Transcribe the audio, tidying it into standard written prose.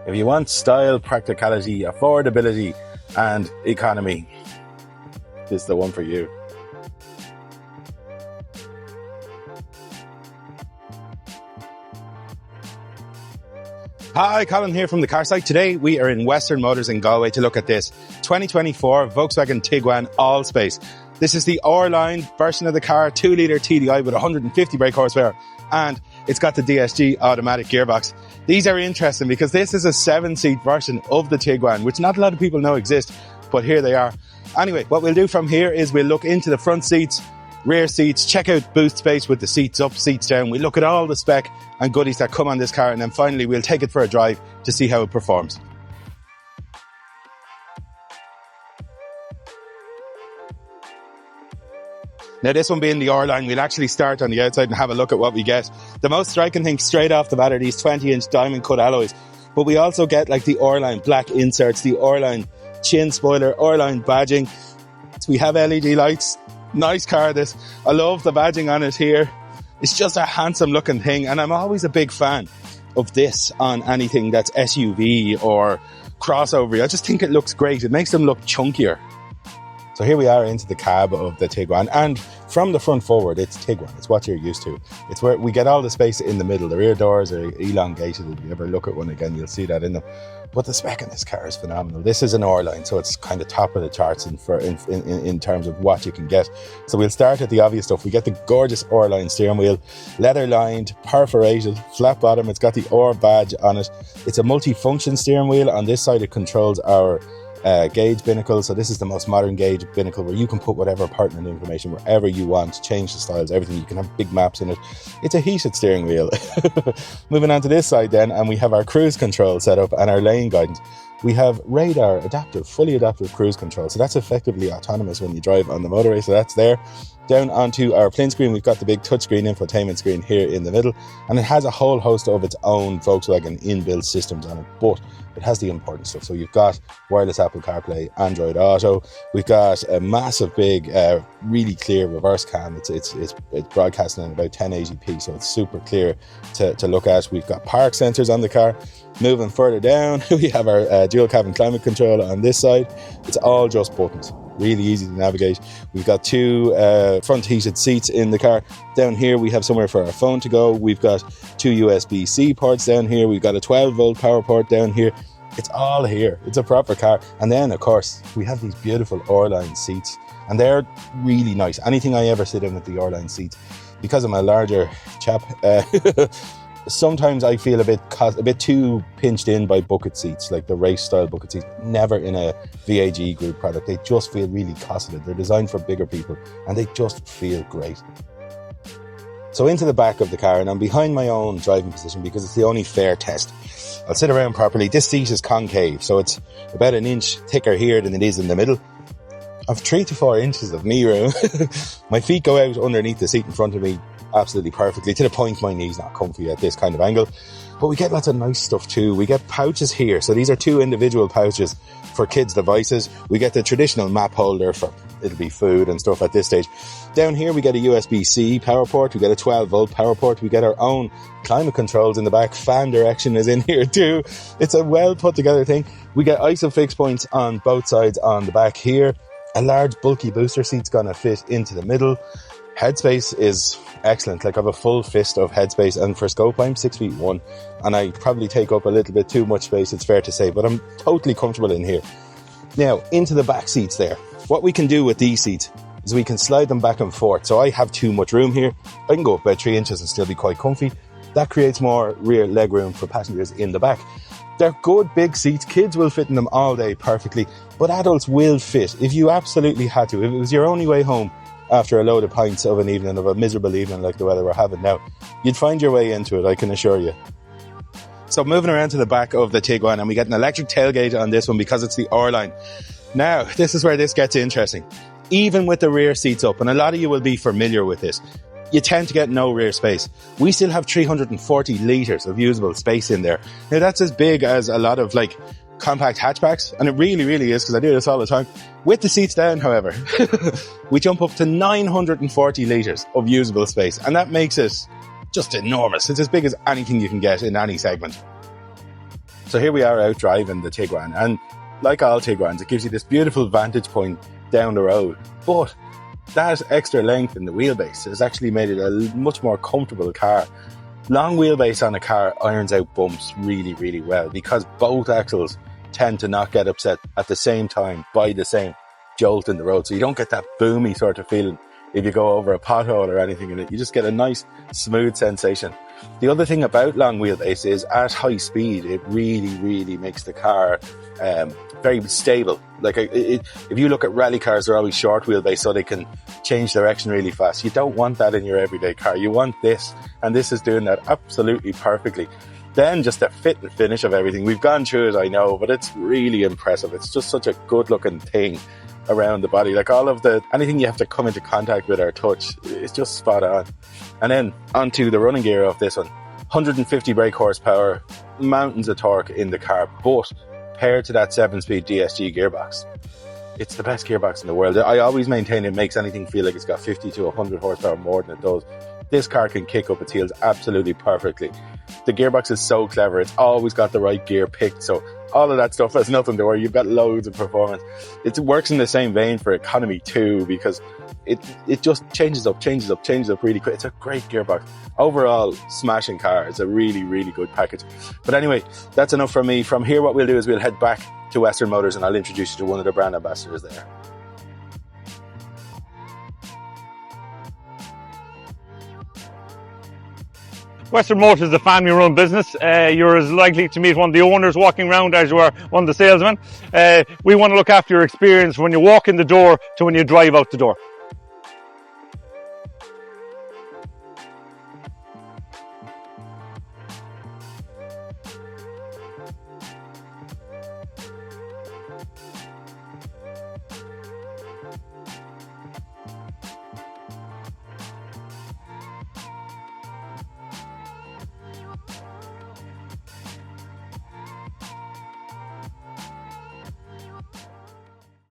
If you want style, practicality, affordability, and economy, this is the one for you. Hi, Colin here from the car site. Today we are in Western Motors in Galway to look at this 2024 Volkswagen Tiguan Allspace. This is the R-Line version of the car, 2-litre TDI with 150 brake horsepower, and it's got the DSG automatic gearbox. These are interesting because this is a 7-seat version of the Tiguan, which not a lot of people know exist, but here they are. Anyway, what we'll do from here is we'll look into the front seats, rear seats, check out boot space with the seats up, seats down. We look at all the spec and goodies that come on this car, and then finally we'll take it for a drive to see how it performs. Now, this one being the R-Line, we'll actually start on the outside and have a look at what we get. The most striking thing straight off the bat are these 20-inch diamond cut alloys, but we also get like the R-Line black inserts, the R-Line chin spoiler, R-Line badging. So we have LED lights. Nice car, this. I love the badging on it here. It's just a handsome looking thing, and I'm always a big fan of this on anything that's SUV or crossover. I just think it looks great. It makes them look chunkier. So here we are into the cab of the Tiguan, and from the front forward, it's Tiguan. It's what you're used to. It's where we get all the space in the middle. The rear doors are elongated. If you ever look at one again, you'll see that in them. But the spec in this car is phenomenal. This is an R-Line, so it's kind of top of the charts in terms of what you can get. So we'll start at the obvious stuff. We get the gorgeous R-Line steering wheel, leather lined, perforated, flat bottom. It's got the R badge on it. It's a multi-function steering wheel. On this side, it controls our gauge binnacle. So this is the most modern gauge binnacle where you can put whatever pertinent information wherever you want, change the styles, everything. You can have big maps in it. It's a heated steering wheel. Moving on to this side then, and we have our cruise control set up and our lane guidance. We have radar adaptive, fully adaptive cruise control. So that's effectively autonomous when you drive on the motorway. So that's there. Down onto our plain screen, we've got the big touchscreen infotainment screen here in the middle, and it has a whole host of its own Volkswagen inbuilt systems on it, but it has the important stuff. So you've got wireless Apple CarPlay, Android Auto. We've got a massive, big, really clear reverse cam. It's broadcasting at about 1080p, so it's super clear to look at. We've got park sensors on the car. Moving further down, we have our dual cabin climate control on this side. It's all just buttons. Really easy to navigate. We've got two front heated seats in the car. Down here we have somewhere for our phone to go. We've got two USB-C ports down here. We've got a 12-volt power port down here. It's all here. It's a proper car. And then, of course, we have these beautiful R-Line seats, and they're really nice. Anything I ever sit in with the R-Line seats, because I'm a larger chap, sometimes I feel a bit too pinched in by bucket seats, like the race style bucket seats. Never in a VAG group product. They just feel really cosseted. They're designed for bigger people, and they just feel great. So into the back of the car, and I'm behind my own driving position because it's the only fair test. I'll sit around properly. This seat is concave, so it's about an inch thicker here than it is in the middle. I've 3 to 4 inches of knee room. My feet go out underneath the seat in front of me absolutely perfectly, to the point my knee's not comfy at this kind of angle. But we get lots of nice stuff too. We get pouches here. So these are 2 individual pouches for kids' devices. We get the traditional map holder for, it'll be food and stuff at this stage. Down here we get a USB-C power port. We get a 12-volt power port. We get our own climate controls in the back. Fan direction is in here too. It's a well put together thing. We get ISOFIX points on both sides on the back here. A large bulky booster seat's gonna fit into the middle. Headspace is excellent. Like, I have a full fist of headspace, and for scope I'm 6'1", and I probably take up a little bit too much space, it's fair to say, but I'm totally comfortable in here. Now, into the back seats there. What we can do with these seats is we can slide them back and forth. So I have too much room here. I can go up about 3 inches and still be quite comfy. That creates more rear leg room for passengers in the back. They're good big seats. Kids will fit in them all day perfectly, but adults will fit if you absolutely had to. If it was your only way home after a load of pints of an evening, of a miserable evening like the weather we're having now, you'd find your way into it, I can assure you. So moving around to the back of the Tiguan, and we get an electric tailgate on this one because it's the R-Line. Now, this is where this gets interesting. Even with the rear seats up, and a lot of you will be familiar with this, you tend to get no rear space. We still have 340 litres of usable space in there. Now, that's as big as a lot of like compact hatchbacks, and it really, really is, because I do this all the time. With the seats down, however, we jump up to 940 litres of usable space, and that makes it just enormous. It's as big as anything you can get in any segment. So here we are out driving the Tiguan, and like all Tiguans, it gives you this beautiful vantage point down the road. But that extra length in the wheelbase has actually made it a much more comfortable car. Long wheelbase on a car irons out bumps really, really well because both axles tend to not get upset at the same time by the same jolt in the road. So you don't get that boomy sort of feeling if you go over a pothole or anything in it. You just get a nice smooth sensation. The other thing about long wheelbase is at high speed, it really, really makes the car very stable. Like if you look at rally cars, they're always short wheelbase so they can change direction really fast. You don't want that in your everyday car. You want this, and this is doing that absolutely perfectly. Then just the fit and finish of everything. We've gone through it, I know, but it's really impressive. It's just such a good looking thing around the body. Like anything you have to come into contact with or touch, it's just spot on. And then onto the running gear of this one. 150 brake horsepower, mountains of torque in the car, but paired to that 7-speed DSG gearbox, it's the best gearbox in the world. I always maintain it makes anything feel like it's got 50 to 100 horsepower more than it does. This car can kick up its heels absolutely perfectly. The gearbox is so clever. It's always got the right gear picked. So all of that stuff has nothing to worry. You've got loads of performance. It works in the same vein for economy too, because it just changes up really quick. It's a great gearbox. Overall, smashing car. It's a really, really good package. But anyway, that's enough from me. From here, what we'll do is we'll head back to Western Motors and I'll introduce you to one of the brand ambassadors there. Western Motors is a family-run business. You're as likely to meet one of the owners walking around as you are one of the salesmen. We want to look after your experience when you walk in the door to when you drive out the door.